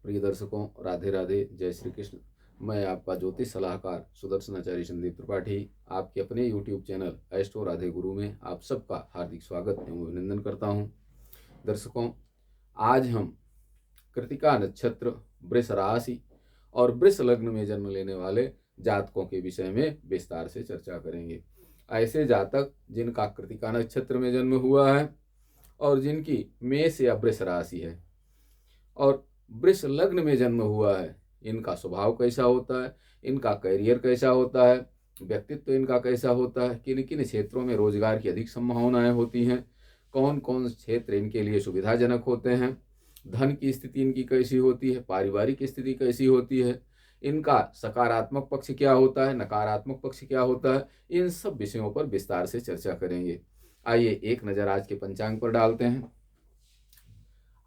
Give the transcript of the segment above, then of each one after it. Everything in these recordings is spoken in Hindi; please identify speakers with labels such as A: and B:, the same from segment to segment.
A: प्रिय दर्शकों, राधे राधे, जय श्री कृष्ण। मैं आपका ज्योतिष सलाहकार सुदर्शनाचार्य संदीप त्रिपाठी आपके अपने YouTube चैनल एस्ट्रो राधे गुरु में आप सबका हार्दिक स्वागत एवं अभिनंदन करता हूं। दर्शकों, आज हम कृतिका नक्षत्र, वृष राशि और वृष लग्न में जन्म लेने वाले जातकों के विषय में विस्तार से चर्चा करेंगे। ऐसे जातक जिनका कृतिका नक्षत्र में जन्म हुआ है और जिनकी मेष या वृष राशि है और वृष लग्न में जन्म हुआ है, इनका स्वभाव कैसा होता है, इनका करियर कैसा होता है, व्यक्तित्व इनका कैसा होता है, किन किन क्षेत्रों में रोजगार की अधिक संभावनाएं होती हैं, कौन कौन क्षेत्र इनके लिए सुविधाजनक होते हैं, धन की स्थिति इनकी कैसी होती है, पारिवारिक स्थिति कैसी होती है, इनका सकारात्मक पक्ष क्या होता है, नकारात्मक पक्ष क्या होता है, इन सब विषयों पर विस्तार से चर्चा करेंगे। आइए एक नज़र आज के पंचांग पर डालते हैं।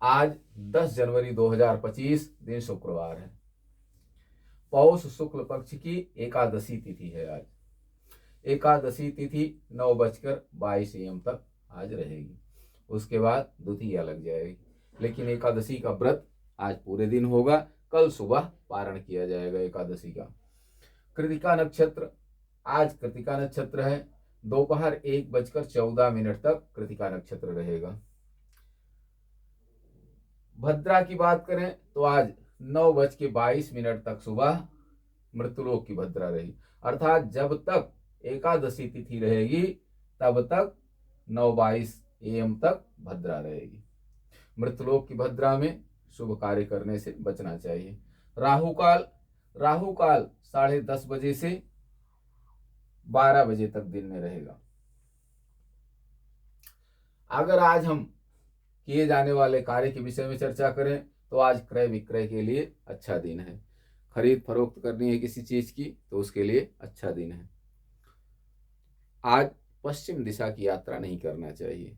A: आज 10 जनवरी 2025 दिन शुक्रवार है। पौष शुक्ल पक्ष की एकादशी तिथि है। आज एकादशी तिथि 9:22 AM तक आज रहेगी। उसके बाद द्वितीया लग जाएगी, लेकिन एकादशी का व्रत आज पूरे दिन होगा। कल सुबह पारण किया जाएगा एकादशी का। कृतिका नक्षत्र, आज कृतिका नक्षत्र है। दोपहर 1:14 तक कृतिका नक्षत्र रहेगा। भद्रा की बात करें तो आज 9:22 तक सुबह मृत्युलोक की भद्रा रही, अर्थात जब तक एकादशी तिथि रहेगी तब तक 9:22 AM तक भद्रा रहेगी। मृत्युलोक की भद्रा में शुभ कार्य करने से बचना चाहिए। राहुकाल 10:30 से 12 बजे तक दिन में रहेगा। अगर आज हम किए जाने वाले कार्य के विषय में चर्चा करें तो आज क्रय विक्रय के लिए अच्छा दिन है। खरीद फरोख्त करनी है किसी चीज की तो उसके लिए अच्छा दिन है। आज पश्चिम दिशा की यात्रा नहीं करना चाहिए।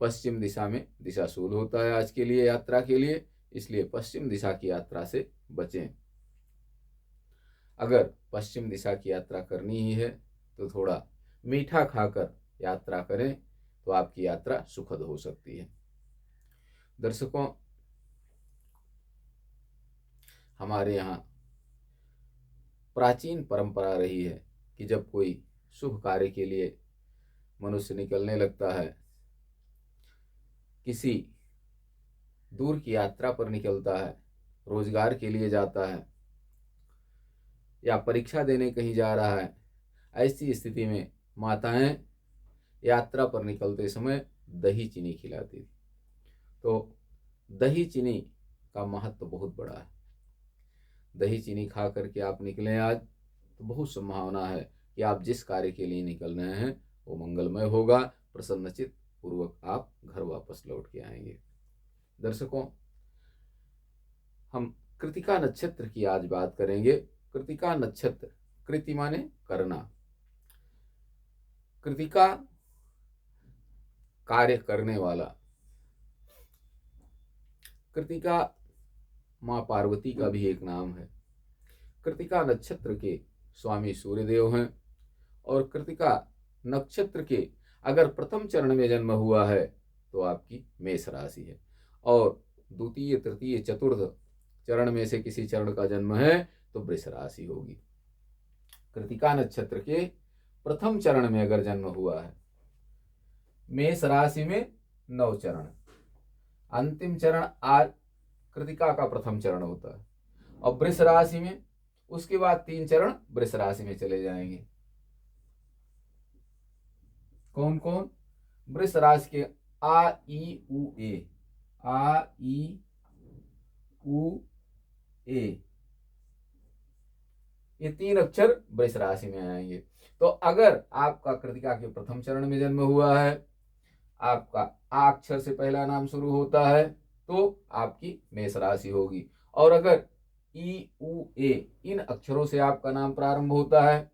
A: पश्चिम दिशा में दिशाशूल होता है आज के लिए यात्रा के लिए, इसलिए पश्चिम दिशा की यात्रा से बचें। अगर पश्चिम दिशा की यात्रा करनी ही है तो थोड़ा मीठा खाकर यात्रा करें तो आपकी यात्रा सुखद हो सकती है। दर्शकों, हमारे यहाँ प्राचीन परंपरा रही है कि जब कोई शुभ कार्य के लिए मनुष्य निकलने लगता है, किसी दूर की यात्रा पर निकलता है, रोजगार के लिए जाता है या परीक्षा देने कहीं जा रहा है, ऐसी स्थिति में माताएं यात्रा पर निकलते समय दही चीनी खिलाती थी। तो दही चीनी का महत्व बहुत बड़ा है। दही चीनी खा करके आप निकलें आज तो बहुत संभावना है कि आप जिस कार्य के लिए निकल रहे हैं वो मंगलमय होगा। प्रसन्नचित पूर्वक आप घर वापस लौट के आएंगे। दर्शकों, हम कृतिका नक्षत्र की आज बात करेंगे। कृतिका नक्षत्र, कृति माने करना, कृतिका कार्य करने वाला। कृतिका माँ पार्वती का भी एक नाम है। कृतिका नक्षत्र के स्वामी सूर्यदेव हैं और कृतिका नक्षत्र के अगर प्रथम चरण में जन्म हुआ है तो आपकी मेष राशि है, और द्वितीय, तृतीय, चतुर्थ चरण में से किसी चरण का जन्म है तो वृष राशि होगी। कृतिका नक्षत्र के प्रथम चरण में अगर जन्म हुआ है, मेष राशि में 9 चरण, अंतिम चरण आज कृतिका का प्रथम चरण होता है, और वृष राशि में उसके बाद 3 चरण वृष राशि में चले जाएंगे। कौन कौन? वृष राशि के आ ई उ ए, आ ई उ ए, ये 3 अक्षर वृष राशि में आएंगे। तो अगर आपका कृतिका के प्रथम चरण में जन्म हुआ है, आपका आ अक्षर से पहला नाम शुरू होता है तो आपकी मेष राशि होगी, और अगर ई उ ए इन अक्षरों से आपका नाम प्रारंभ होता है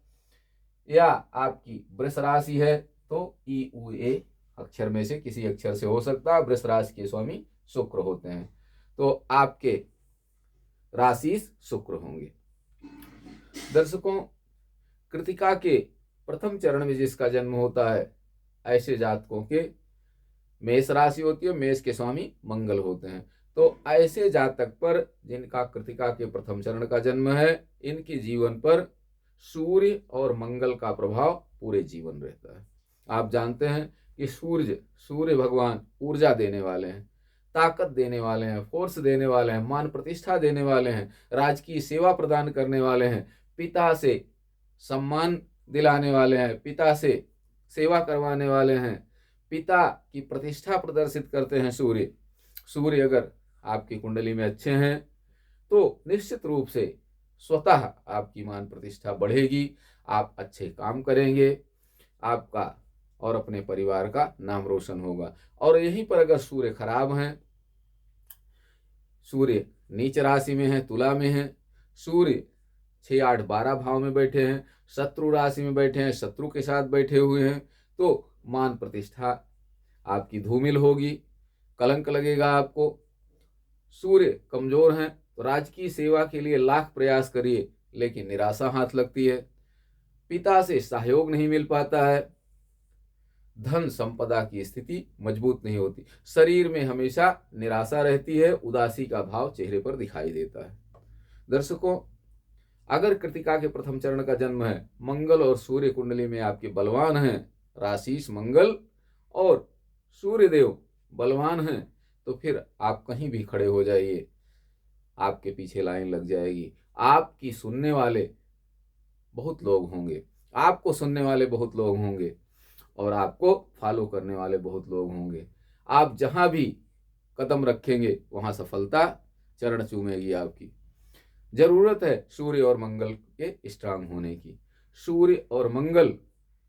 A: या आपकी वृष राशि है तो ई उ ए अक्षर में से किसी अक्षर से हो सकता है। वृष राशि के स्वामी शुक्र होते हैं तो आपके राशि शुक्र होंगे। दर्शकों, कृतिका के प्रथम चरण में जिसका जन्म होता है, ऐसे जातकों के मेष राशि होती है, मेष के स्वामी मंगल होते हैं। तो ऐसे जातक पर जिनका कृतिका के प्रथम चरण का जन्म है, इनके जीवन पर सूर्य और मंगल का प्रभाव पूरे जीवन रहता है। आप जानते हैं कि सूर्य भगवान ऊर्जा देने वाले हैं, ताकत देने वाले हैं, फोर्स देने वाले हैं, मान प्रतिष्ठा देने वाले हैं, राजकीय सेवा प्रदान करने वाले हैं, पिता से सम्मान दिलाने वाले हैं, पिता से सेवा करवाने वाले हैं, पिता की प्रतिष्ठा प्रदर्शित करते हैं। सूर्य अगर आपकी कुंडली में अच्छे हैं तो निश्चित रूप से स्वतः आपकी मान प्रतिष्ठा बढ़ेगी, आप अच्छे काम करेंगे, आपका और अपने परिवार का नाम रोशन होगा। और यहीं पर अगर सूर्य खराब हैं, सूर्य नीच राशि में है, तुला में है, सूर्य 6, 8, 12 भाव में बैठे हैं, शत्रु राशि में बैठे हैं, शत्रु के साथ बैठे हुए हैं, तो मान प्रतिष्ठा आपकी धूमिल होगी, कलंक लगेगा आपको। सूर्य कमजोर हैं तो राजकीय सेवा के लिए लाख प्रयास करिए, लेकिन निराशा हाथ लगती है, पिता से सहयोग नहीं मिल पाता है, धन संपदा की स्थिति मजबूत नहीं होती, शरीर में हमेशा निराशा रहती है, उदासी का भाव चेहरे पर दिखाई देता है। दर्शकों, अगर कृतिका के प्रथम चरण का जन्म है, मंगल और सूर्य कुंडली में आपके बलवान हैं, राशिश मंगल और सूर्यदेव बलवान हैं, तो फिर आप कहीं भी खड़े हो जाइए, आपके पीछे लाइन लग जाएगी। आपकी सुनने वाले बहुत लोग होंगे, आपको सुनने वाले बहुत लोग होंगे और आपको फॉलो करने वाले बहुत लोग होंगे। आप जहां भी कदम रखेंगे वहां सफलता चरण चूमेगी आपकी। जरूरत है सूर्य और मंगल के स्ट्रांग होने की। सूर्य और मंगल,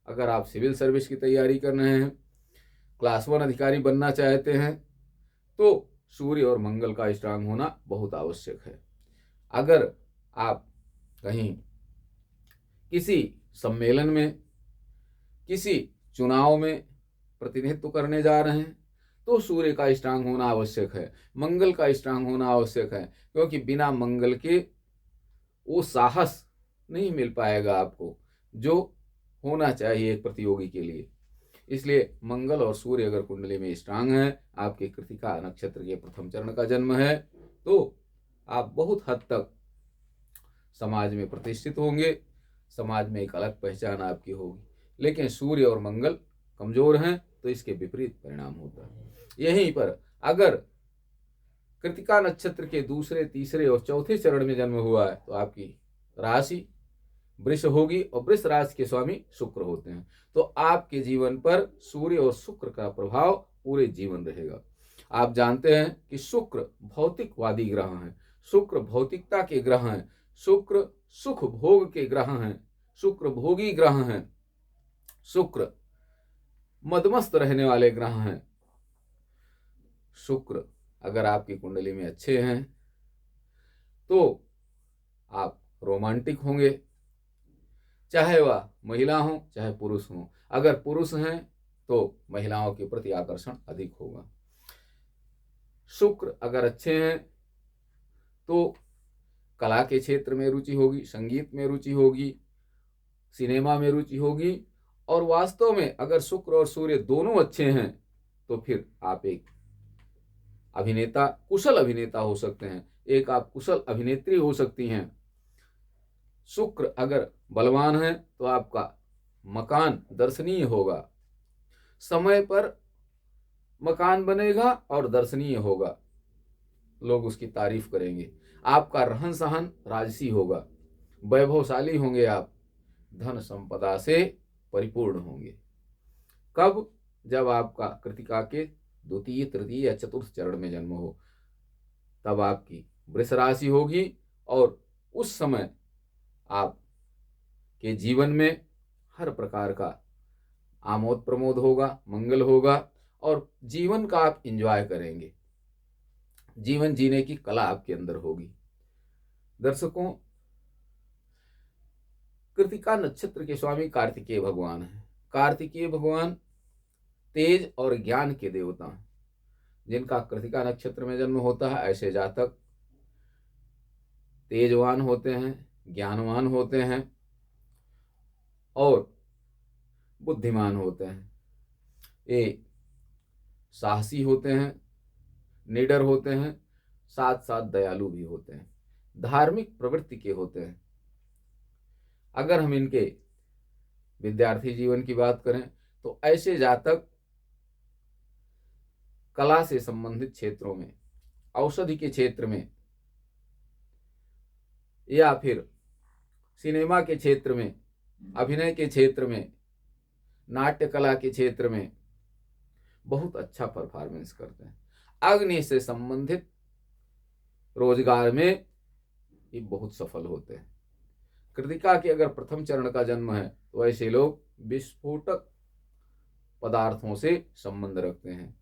A: अगर आप सिविल सर्विस की तैयारी कर रहे हैं, क्लास 1 अधिकारी बनना चाहते हैं, तो सूर्य और मंगल का स्ट्रांग होना बहुत आवश्यक है। अगर आप कहीं किसी सम्मेलन में, किसी चुनाव में प्रतिनिधित्व करने जा रहे हैं, तो सूर्य का स्ट्रांग होना आवश्यक है, मंगल का स्ट्रांग होना आवश्यक है, क्योंकि बिना मंगल के वो साहस नहीं मिल पाएगा आपको जो होना चाहिए एक प्रतियोगी के लिए। इसलिए मंगल और सूर्य अगर कुंडली में स्ट्रांग है, आपके कृतिका नक्षत्र के प्रथम चरण का जन्म है, तो आप बहुत हद तक समाज में प्रतिष्ठित होंगे, समाज में एक अलग पहचान आपकी होगी। लेकिन सूर्य और मंगल कमजोर हैं तो इसके विपरीत परिणाम होता है। यहीं पर अगर कृतिका नक्षत्र के दूसरे, तीसरे और चौथे चरण में जन्म हुआ है, तो आपकी राशि वृष होगी और वृष राशि के स्वामी शुक्र होते हैं, तो आपके जीवन पर सूर्य और शुक्र का प्रभाव पूरे जीवन रहेगा। आप जानते हैं कि शुक्र भौतिकवादी ग्रह हैं, शुक्र भौतिकता के ग्रह हैं, शुक्र सुख भोग के ग्रह हैं, शुक्र भोगी ग्रह हैं, शुक्र मदमस्त रहने वाले ग्रह हैं। शुक्र अगर आपकी कुंडली में अच्छे हैं तो आप रोमांटिक होंगे, चाहे वह महिला हो चाहे पुरुष हो। अगर पुरुष हैं तो महिलाओं के प्रति आकर्षण अधिक होगा। शुक्र अगर अच्छे हैं तो कला के क्षेत्र में रुचि होगी, संगीत में रुचि होगी, सिनेमा में रुचि होगी। और वास्तव में अगर शुक्र और सूर्य दोनों अच्छे हैं तो फिर आप एक अभिनेता, कुशल अभिनेता हो सकते हैं, एक आप कुशल अभिनेत्री हो सकती हैं। शुक्र अगर बलवान है तो आपका मकान दर्शनीय होगा, समय पर मकान बनेगा और दर्शनीय होगा, लोग उसकी तारीफ करेंगे। आपका रहन सहन राजसी होगा, वैभवशाली होंगे आप, धन संपदा से परिपूर्ण होंगे। कब? जब आपका कृतिका के द्वितीय, तृतीय या चतुर्थ चरण में जन्म हो, तब आपकी वृष राशि होगी और उस समय आप के जीवन में हर प्रकार का आमोद प्रमोद होगा, मंगल होगा और जीवन का आप एंजॉय करेंगे, जीवन जीने की कला आपके अंदर होगी। दर्शकों, कृतिका नक्षत्र के स्वामी कार्तिकेय भगवान हैं। कार्तिकेय भगवान तेज और ज्ञान के देवता हैं। जिनका कृतिका नक्षत्र में जन्म होता है, ऐसे जातक तेजवान होते हैं, ज्ञानवान होते हैं और बुद्धिमान होते हैं। ये साहसी होते हैं, निडर होते हैं, साथ साथ दयालु भी होते हैं, धार्मिक प्रवृत्ति के होते हैं। अगर हम इनके विद्यार्थी जीवन की बात करें तो ऐसे जातक कला से संबंधित क्षेत्रों में, औषधि के क्षेत्र में या फिर सिनेमा के क्षेत्र में, अभिनय के क्षेत्र में, नाट्य कला के क्षेत्र में बहुत अच्छा परफॉर्मेंस करते हैं। अग्नि से संबंधित रोजगार में ये बहुत सफल होते हैं। कृतिका के अगर प्रथम चरण का जन्म है तो ऐसे लोग विस्फोटक पदार्थों से संबंध रखते हैं।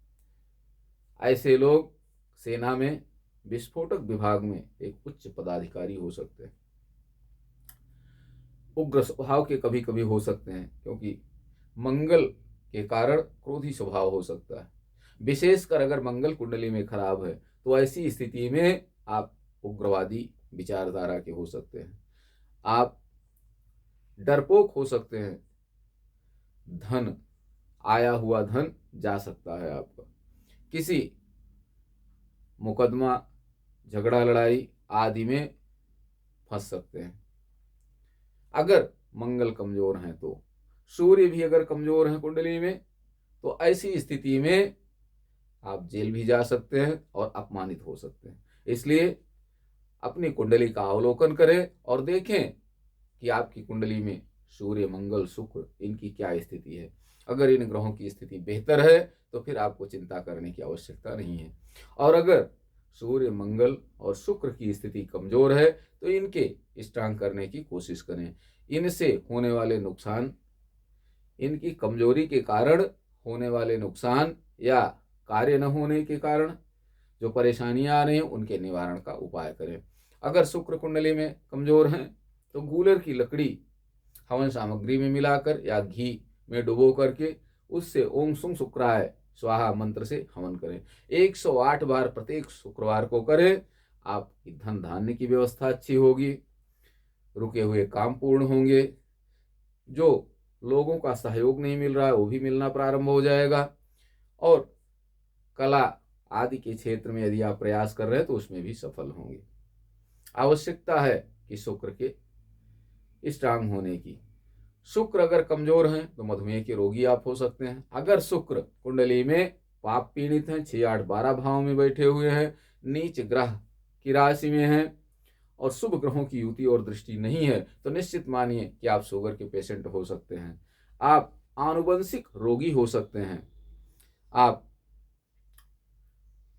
A: ऐसे लोग सेना में विस्फोटक विभाग में एक उच्च पदाधिकारी हो सकते हैं। उग्र स्वभाव के कभी कभी हो सकते हैं, क्योंकि मंगल के कारण क्रोधी स्वभाव हो सकता है। विशेषकर अगर मंगल कुंडली में खराब है तो ऐसी स्थिति में आप उग्रवादी विचारधारा के हो सकते हैं। आप डरपोक हो सकते हैं। धन, आया हुआ धन जा सकता है आपका। किसी मुकदमा, झगड़ा, लड़ाई आदि में फंस सकते हैं। अगर मंगल कमजोर हैं तो, सूर्य भी अगर कमजोर है कुंडली में तो ऐसी स्थिति में आप जेल भी जा सकते हैं और अपमानित हो सकते हैं। इसलिए अपनी कुंडली का अवलोकन करें और देखें कि आपकी कुंडली में सूर्य, मंगल, शुक्र इनकी क्या स्थिति है। अगर इन ग्रहों की स्थिति बेहतर है तो फिर आपको चिंता करने की आवश्यकता नहीं है। और अगर सूर्य, मंगल और शुक्र की स्थिति कमजोर है तो इनके स्ट्रांग करने की कोशिश करें। इनसे होने वाले नुकसान, इनकी कमजोरी के कारण होने वाले नुकसान या कार्य न होने के कारण जो परेशानियां आ रही हैं उनके निवारण का उपाय करें। अगर शुक्र कुंडली में कमजोर हैं तो गूलर की लकड़ी हवन सामग्री में मिलाकर या घी में डुबो करके उससे ओम सुम शुक्राय स्वाहा मंत्र से हवन करें। 108 बार प्रत्येक शुक्रवार को करें। आपकी धन धान्य की व्यवस्था अच्छी होगी, रुके हुए काम पूर्ण होंगे, जो लोगों का सहयोग नहीं मिल रहा है वो भी मिलना प्रारंभ हो जाएगा, और कला आदि के क्षेत्र में यदि आप प्रयास कर रहे हैं तो उसमें भी सफल होंगे। आवश्यकता है कि शुक्र के स्ट्रांग होने की। शुक्र अगर कमजोर हैं तो मधुमेह के रोगी आप हो सकते हैं। अगर शुक्र कुंडली में पाप पीड़ित हैं, 6, 8, 12 भाव में बैठे हुए हैं, नीच ग्रह की राशि में हैं और शुभ ग्रहों की युति और दृष्टि नहीं है तो निश्चित मानिए कि आप शुगर के पेशेंट हो सकते हैं। आप आनुवंशिक रोगी हो सकते हैं। आप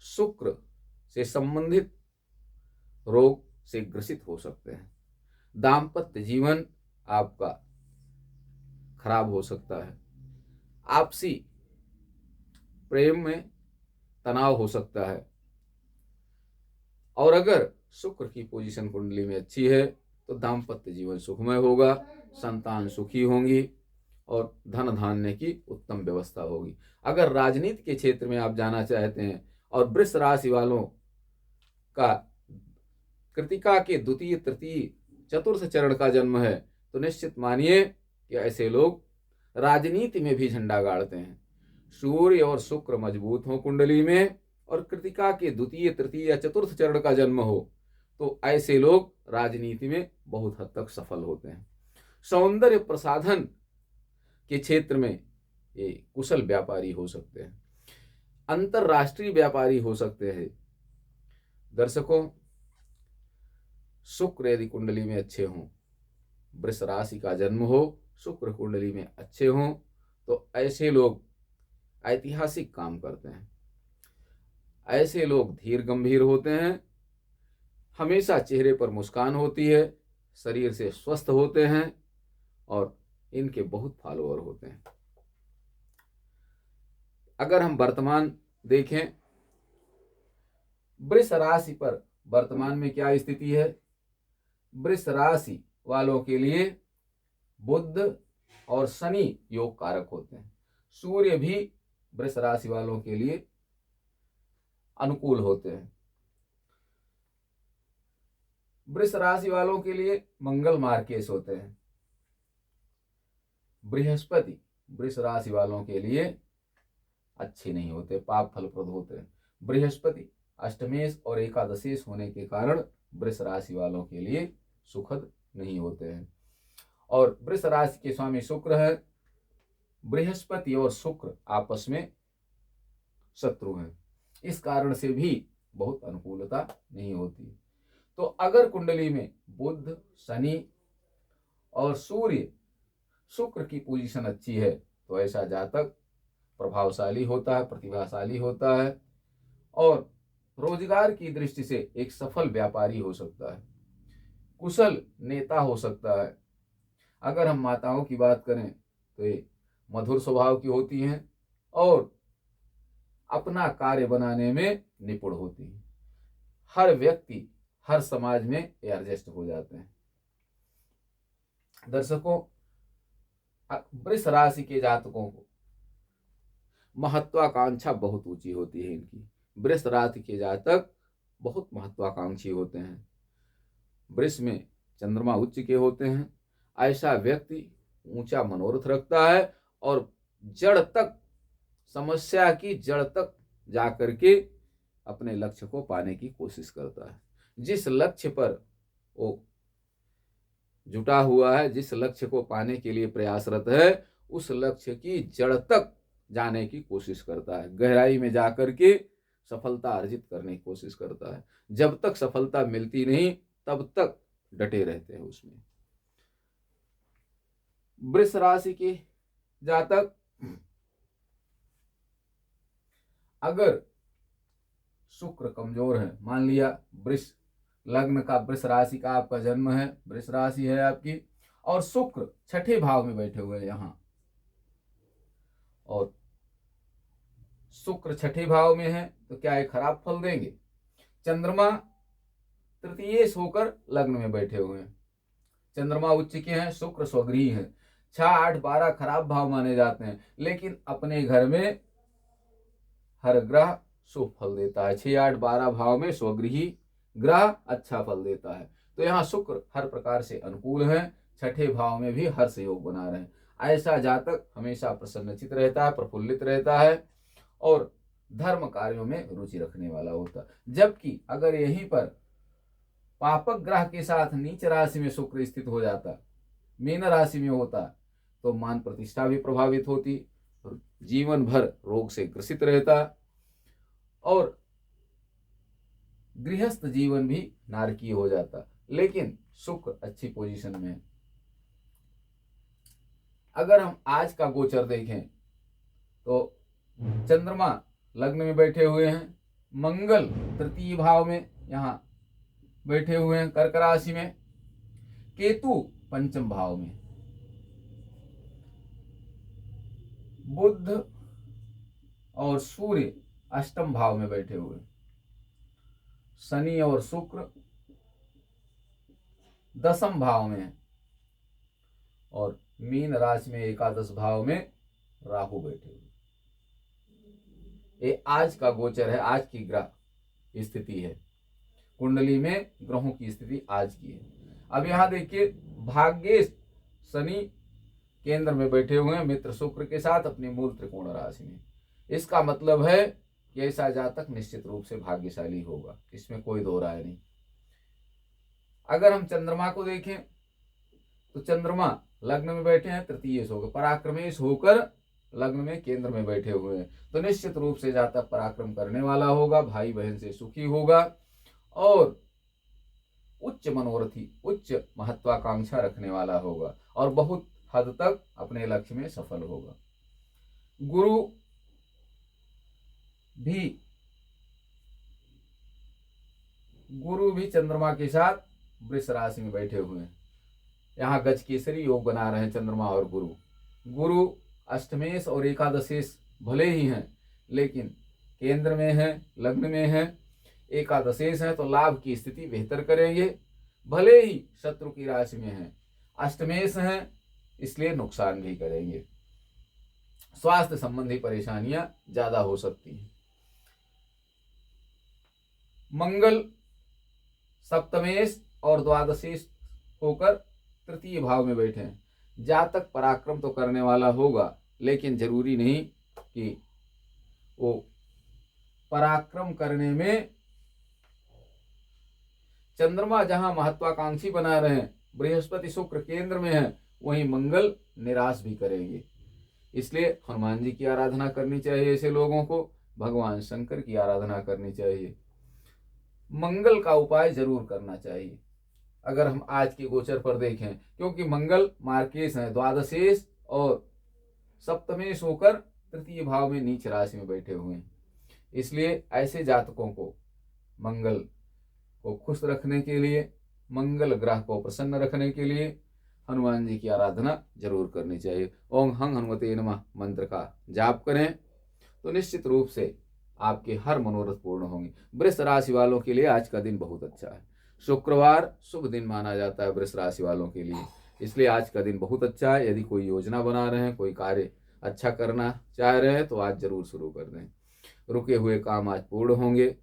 A: शुक्र से संबंधित रोग से ग्रसित हो सकते हैं। दाम्पत्य जीवन आपका खराब हो सकता है। आपसी प्रेम में तनाव हो सकता है। और अगर शुक्र की पोजीशन कुंडली में अच्छी है तो दाम्पत्य जीवन सुखमय होगा, संतान सुखी होंगी और धन धान्य की उत्तम व्यवस्था होगी। अगर राजनीति के क्षेत्र में आप जाना चाहते हैं और वृष राशि वालों का कृतिका के द्वितीय, तृतीय, चतुर्थ चरण का जन्म है तो निश्चित मानिए कि ऐसे लोग राजनीति में भी झंडा गाड़ते हैं। सूर्य और शुक्र मजबूत हो कुंडली में और कृतिका के द्वितीय, तृतीय या चतुर्थ चरण का जन्म हो तो ऐसे लोग राजनीति में बहुत हद तक सफल होते हैं। सौंदर्य प्रसाधन के क्षेत्र में ये कुशल व्यापारी हो सकते हैं, अंतरराष्ट्रीय व्यापारी हो सकते हैं। दर्शकों, शुक्र यदि कुंडली में अच्छे हों, वृष राशि का जन्म हो, शुक्र कुंडली में अच्छे हों तो ऐसे लोग ऐतिहासिक काम करते हैं। ऐसे लोग धीर गंभीर होते हैं, हमेशा चेहरे पर मुस्कान होती है, शरीर से स्वस्थ होते हैं और इनके बहुत फॉलोअर होते हैं। अगर हम वर्तमान देखें, वृष राशि पर वर्तमान में क्या स्थिति है। वृष राशि वालों के लिए बुध और शनि योग कारक होते हैं। सूर्य भी वृष राशि वालों के लिए अनुकूल होते हैं। वृष राशि वालों के लिए मंगल मार्केश होते हैं। बृहस्पति वृष राशि वालों के लिए अच्छे नहीं होते, पाप फलप्रद होते हैं। बृहस्पति अष्टमेश और एकादशेश होने के कारण वृष राशि वालों के लिए सुखद नहीं होते हैं। और वृष राशि के स्वामी शुक्र है। बृहस्पति और शुक्र आपस में शत्रु हैं, इस कारण से भी बहुत अनुकूलता नहीं होती। तो अगर कुंडली में बुध, शनि और सूर्य, शुक्र की पोजीशन अच्छी है तो ऐसा जातक प्रभावशाली होता है, प्रतिभाशाली होता है और रोजगार की दृष्टि से एक सफल व्यापारी हो सकता है, कुशल नेता हो सकता है। अगर हम माताओं की बात करें तो ये मधुर स्वभाव की होती हैं और अपना कार्य बनाने में निपुण होती हैं। हर व्यक्ति, हर समाज में एडजस्ट हो जाते हैं। दर्शकों, वृष राशि के जातकों को महत्वाकांक्षा बहुत ऊंची होती है इनकी। वृष राशि के जातक बहुत महत्वाकांक्षी होते हैं। वृष में चंद्रमा उच्च के होते हैं। ऐसा व्यक्ति ऊंचा मनोरथ रखता है और जड़ तक, समस्या की जड़ तक जाकर के अपने लक्ष्य को पाने की कोशिश करता है। जिस लक्ष्य पर वो जुटा हुआ है, जिस लक्ष्य को पाने के लिए प्रयासरत है, उस लक्ष्य की जड़ तक जाने की कोशिश करता है। गहराई में जाकर के सफलता अर्जित करने की कोशिश करता है। जब तक सफलता मिलती नहीं तब तक डटे रहते हैं उसमें। वृष राशि के जातक अगर शुक्र कमजोर है, मान लिया वृष लग्न का, वृष राशि का आपका जन्म है, वृष राशि है आपकी, और शुक्र छठे भाव में बैठे हुए यहां, और शुक्र छठे भाव में है तो क्या ये खराब फल देंगे? चंद्रमा तृतीयेश होकर लग्न में बैठे हुए हैं। चंद्रमा उच्च के हैं, शुक्र स्वगृही हैं। 6, 8, 12 खराब भाव माने जाते हैं, लेकिन अपने घर में हर ग्रह शुभ फल देता है। 6, 8, 12 भाव में स्वगृही ग्रह अच्छा फल देता है। तो यहाँ शुक्र हर प्रकार से अनुकूल है, छठे भाव में भी हर सहयोग बना रहे हैं। ऐसा जातक हमेशा प्रसन्नचित रहता है, प्रफुल्लित रहता है और धर्म कार्यों में रुचि रखने वाला होता है। जबकि अगर यहीं पर पापक ग्रह के साथ नीच राशि में शुक्र स्थित हो जाता, मीन राशि में होता, तो मान प्रतिष्ठा भी प्रभावित होती, जीवन भर रोग से ग्रसित रहता और गृहस्थ जीवन भी नारकीय हो जाता। लेकिन शुक्र अच्छी पोजीशन में है। अगर हम आज का गोचर देखें तो चंद्रमा लग्न में बैठे हुए हैं, मंगल तृतीय भाव में यहां बैठे हुए हैं कर्क राशि में, केतु पंचम भाव में, बुध और सूर्य अष्टम भाव में बैठे हुए, शनि और शुक्र दसम भाव में और मीन राशि में एकादश भाव में राहु बैठे हुए। ये आज का गोचर है, आज की ग्रह स्थिति है, कुंडली में ग्रहों की स्थिति आज की है। अब यहां देखिए, भाग्येश शनि केंद्र में बैठे हुए हैं मित्र शुक्र के साथ अपनी मूल त्रिकोण राशि में। इसका मतलब है कि ऐसा जातक निश्चित रूप से भाग्यशाली होगा, इसमें कोई दो राय नहीं। अगर हम चंद्रमा को देखें तो चंद्रमा लग्न में बैठे हैं तृतीयेश होकर, पराक्रमेश होकर लग्न में केंद्र में बैठे हुए हैं, तो निश्चित रूप से जातक पराक्रम करने वाला होगा, भाई बहन से सुखी होगा और उच्च मनोरथी, उच्च महत्वाकांक्षा रखने वाला होगा और बहुत हद तक अपने लक्ष्य में सफल होगा। गुरु भी चंद्रमा के साथ वृष राशि में बैठे हुए हैं। यहाँ गज केसरी योग बना रहे हैं चंद्रमा और गुरु। गुरु अष्टमेश और एकादशेश भले ही हैं, लेकिन केंद्र में है, लग्न में है। एकादशेश है तो लाभ की स्थिति बेहतर करेंगे, भले ही शत्रु की राशि में है। अष्टमेश है इसलिए नुकसान भी करेंगे, स्वास्थ्य संबंधी परेशानियां ज्यादा हो सकती हैं। मंगल सप्तमेश और द्वादशेश होकर तृतीय भाव में बैठे हैं। जातक पराक्रम तो करने वाला होगा, लेकिन जरूरी नहीं कि वो पराक्रम करने में चंद्रमा जहां महत्वाकांक्षी बना रहे हैं, बृहस्पति शुक्र केंद्र में है, वहीं मंगल निराश भी करेंगे। इसलिए हनुमान जी की आराधना करनी चाहिए, ऐसे लोगों को भगवान शंकर की आराधना करनी चाहिए, मंगल का उपाय जरूर करना चाहिए। अगर हम आज के गोचर पर देखें, क्योंकि मंगल मार्केश है, द्वादशेश और सप्तमेश होकर तृतीय भाव में नीच राशि में बैठे हुए हैं। इसलिए ऐसे जातकों को मंगल को खुश रखने के लिए, मंगल ग्रह को प्रसन्न रखने के लिए हनुमान जी की आराधना जरूर करनी चाहिए। ओम हंग हनुमते नमः मंत्र का जाप करें तो निश्चित रूप से आपके हर मनोरथ पूर्ण होंगे। वृष राशि वालों के लिए आज का दिन बहुत अच्छा है। शुक्रवार शुभ दिन माना जाता है वृष राशि वालों के लिए, इसलिए आज का दिन बहुत अच्छा है। यदि कोई योजना बना रहे हैं, कोई कार्य अच्छा करना चाह रहे हैं तो आज जरूर शुरू कर दें। रुके हुए काम आज पूर्ण होंगे।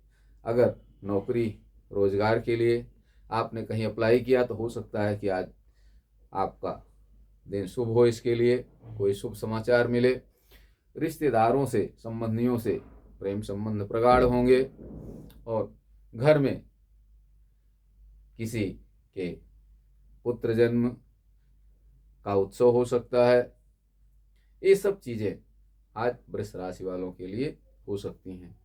A: अगर नौकरी रोजगार के लिए आपने कहीं अप्लाई किया तो हो सकता है कि आज आपका दिन शुभ हो, इसके लिए कोई शुभ समाचार मिले। रिश्तेदारों से, संबंधियों से प्रेम संबंध प्रगाढ़ होंगे और घर में किसी के पुत्र जन्म का उत्सव हो सकता है। ये सब चीजें आज वृष राशि वालों के लिए हो सकती हैं।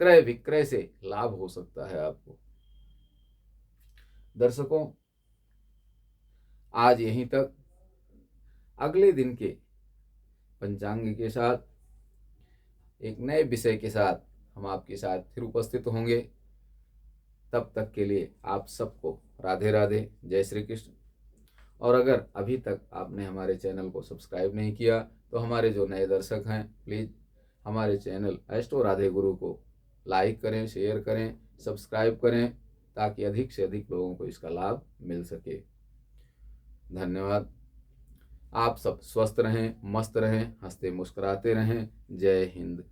A: क्रय विक्रय से लाभ हो सकता है आपको। दर्शकों, आज यहीं तक। अगले दिन के पंचांग के साथ, एक नए विषय के साथ हम आपके साथ फिर उपस्थित होंगे। तब तक के लिए आप सबको राधे राधे, जय श्री कृष्ण। और अगर अभी तक आपने हमारे चैनल को सब्सक्राइब नहीं किया तो हमारे जो नए दर्शक हैं, प्लीज़ हमारे चैनल एस्ट्रो राधे गुरु को लाइक करें, शेयर करें, सब्सक्राइब करें, ताकि अधिक से अधिक लोगों को इसका लाभ मिल सके। धन्यवाद। आप सब स्वस्थ रहें, मस्त रहें, हंसते मुस्कुराते रहें। जय हिंद।